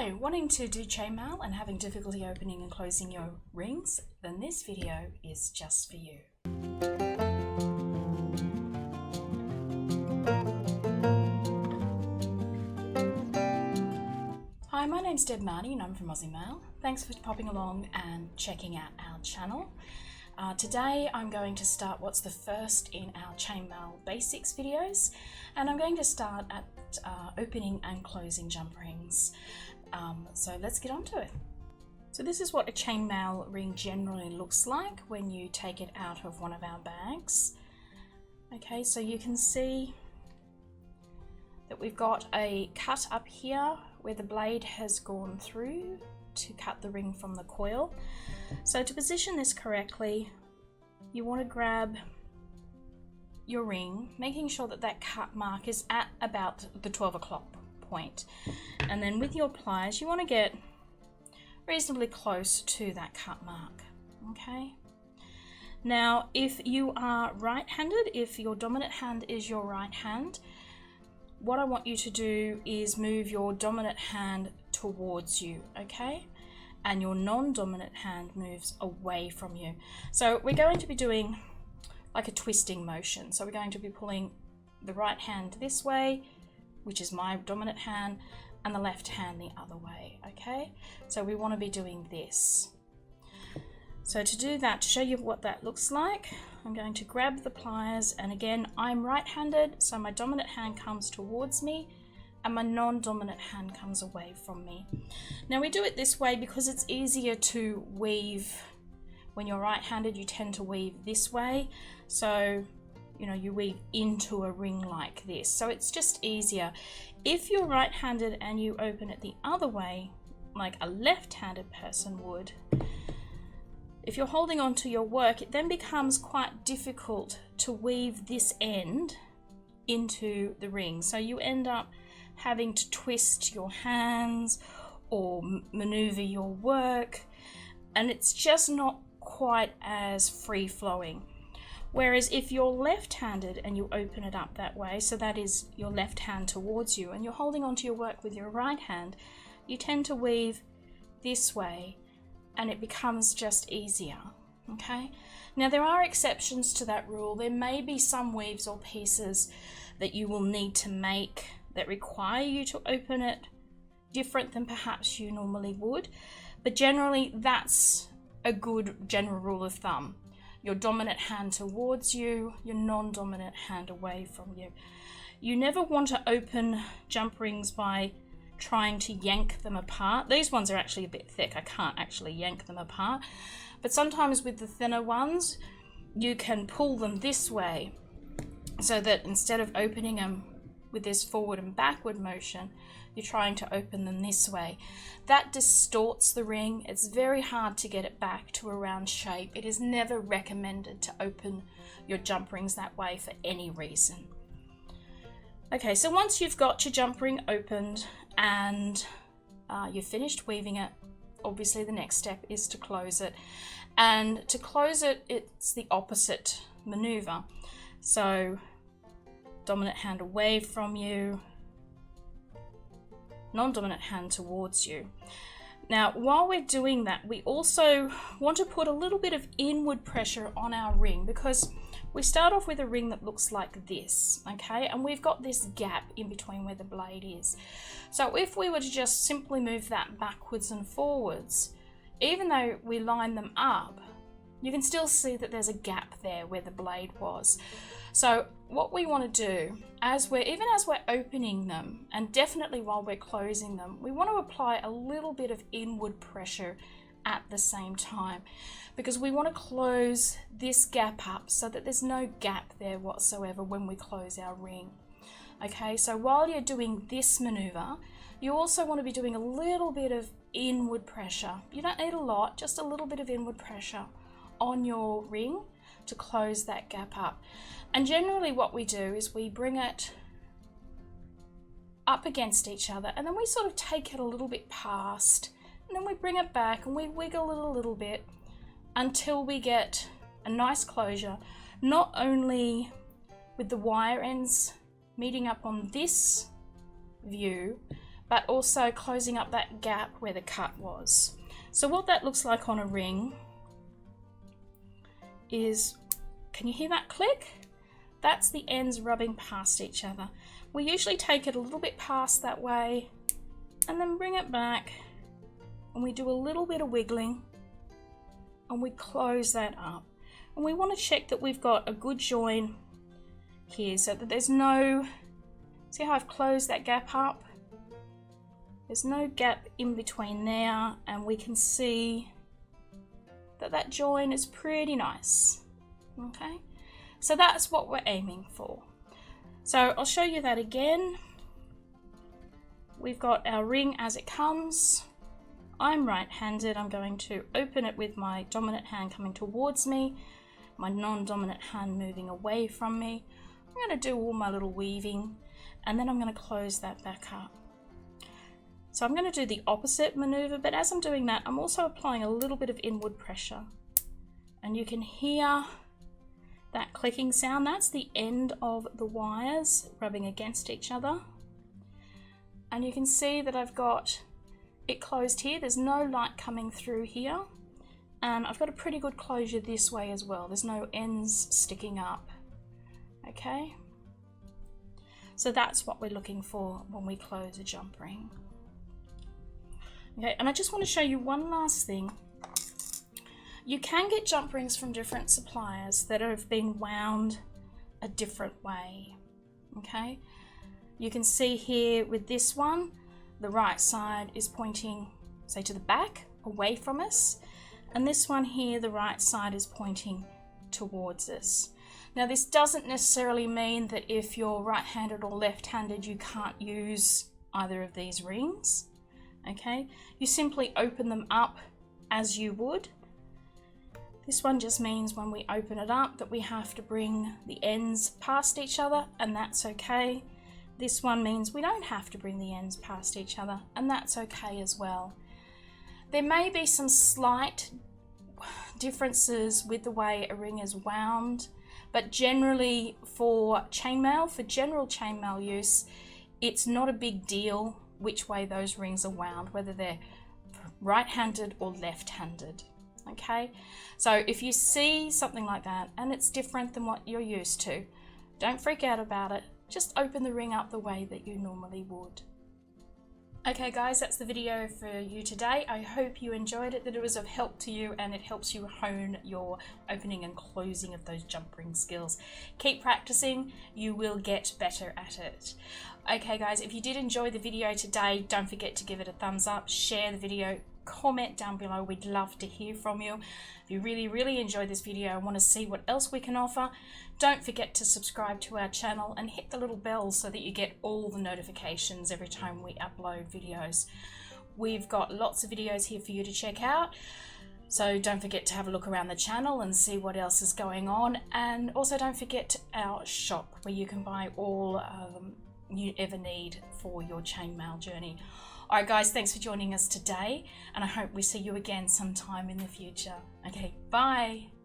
Hi, wanting to do chainmail and having difficulty opening and closing your rings? Then this video is just for you. Hi, my name's Deb Marty and I'm from Maille. Thanks for popping along and checking out our channel. Today I'm going to start what's the first in our chainmail basics videos, and I'm going to start at opening and closing jump rings. So let's get on to it. So this is what a chainmail ring generally looks like when you take it out of one of our bags. Okay, so you can see that we've got a cut up here where the blade has gone through to cut the ring from the coil. So to position this correctly, you want to grab your ring, making sure that that cut mark is at about the 12 o'clock point. And then with your pliers, you want to get reasonably close to that cut mark. Okay. Now, if you are right-handed, if your dominant hand is your right hand, what I want you to do is move your dominant hand towards you, okay? And your non-dominant hand moves away from you. So we're going to be doing like a twisting motion. So we're going to be pulling the right hand this way, which is my dominant hand, and the left hand the other way, okay? So we want to be doing this. So to do that, to show you what that looks like, I'm going to grab the pliers, and again, I'm right-handed, so my dominant hand comes towards me and my non-dominant hand comes away from me. Now we do it this way because it's easier to weave. When you're right-handed, you tend to weave this way, so you weave into a ring like this, so it's just easier. If you're right-handed and you open it the other way, like a left-handed person would, if you're holding on to your work, it then becomes quite difficult to weave this end into the ring. So you end up having to twist your hands or maneuver your work, and it's just not quite as free-flowing. Whereas if you're left-handed and you open it up that way, so that is your left hand towards you, and you're holding onto your work with your right hand, you tend to weave this way and it becomes just easier, okay? Now there are exceptions to that rule. There may be some weaves or pieces that you will need to make that require you to open it different than perhaps you normally would, but generally that's a good general rule of thumb. Your dominant hand towards you, your non-dominant hand away from you. You never want to open jump rings by trying to yank them apart. These ones are actually a bit thick. I can't actually yank them apart. But sometimes with the thinner ones, you can pull them this way so that instead of opening them with this forward and backward motion, you're trying to open them this way. That distorts the ring. It's very hard to get it back to a round shape. It is never recommended to open your jump rings that way for any reason. Okay, so once you've got your jump ring opened and you've finished weaving it, obviously the next step is to close it. And to close it, it's the opposite maneuver. So dominant hand away from you, non-dominant hand towards you. Now, while we're doing that, we also want to put a little bit of inward pressure on our ring, because we start off with a ring that looks like this, okay? And we've got this gap in between where the blade is. So if we were to just simply move that backwards and forwards, even though we line them up, you can still see that there's a gap there where the blade was. So what we want to do, even as we're opening them, and definitely while we're closing them, we want to apply a little bit of inward pressure at the same time, because we want to close this gap up so that there's no gap there whatsoever when we close our ring. Okay, so while you're doing this maneuver, you also want to be doing a little bit of inward pressure. You don't need a lot, just a little bit of inward pressure on your ring to close that gap up. And generally what we do is we bring it up against each other, and then we sort of take it a little bit past, and then we bring it back and we wiggle it a little bit until we get a nice closure, not only with the wire ends meeting up on this view, but also closing up that gap where the cut was. So what that looks like on a ring is, can you hear that click? That's the ends rubbing past each other. We usually take it a little bit past that way and then bring it back, and we do a little bit of wiggling and we close that up. And we want to check that we've got a good join here so that there's no, see how I've closed that gap up? There's no gap in between there, and we can see that that join is pretty nice. Okay, so that's what we're aiming for. So I'll show you that again. We've got our ring as it comes. I'm right-handed. I'm going to open it with my dominant hand coming towards me, my non-dominant hand moving away from me. I'm going to do all my little weaving, and then I'm going to close that back up. So I'm going to do the opposite maneuver, but as I'm doing that, I'm also applying a little bit of inward pressure. And you can hear that clicking sound. That's the end of the wires rubbing against each other. And you can see that I've got it closed here. There's no light coming through here. And I've got a pretty good closure this way as well. There's no ends sticking up. Okay? So that's what we're looking for when we close a jump ring. Okay, and I just want to show you one last thing. You can get jump rings from different suppliers that have been wound a different way. Okay? You can see here with this one, the right side is pointing, say, to the back, away from us. And this one here, the right side is pointing towards us. Now, this doesn't necessarily mean that if you're right-handed or left-handed, you can't use either of these rings. Okay? You simply open them up as you would. This one just means when we open it up that we have to bring the ends past each other, and that's okay. This one means we don't have to bring the ends past each other, and that's okay as well. There may be some slight differences with the way a ring is wound, but generally for chainmail, for general chainmail use, it's not a big deal which way those rings are wound, whether they're right-handed or left-handed. Okay, so if you see something like that and it's different than what you're used to, don't freak out about it. Just open the ring up the way that you normally would. Okay guys, that's the video for you today. I hope you enjoyed it, that it was of help to you, and it helps you hone your opening and closing of those jump ring skills. Keep practicing, you will get better at it. Okay guys, if you did enjoy the video today, don't forget to give it a thumbs up, share the video, comment down below. We'd love to hear from you. If you really enjoyed this video and want to see what else we can offer, don't forget to subscribe to our channel and hit the little bell so that you get all the notifications every time we upload videos. We've got lots of videos here for you to check out, so don't forget to have a look around the channel and see what else is going on. And also don't forget our shop where you can buy all you ever need for your chainmail journey. Alright guys, thanks for joining us today, and I hope we see you again sometime in the future. Okay, bye!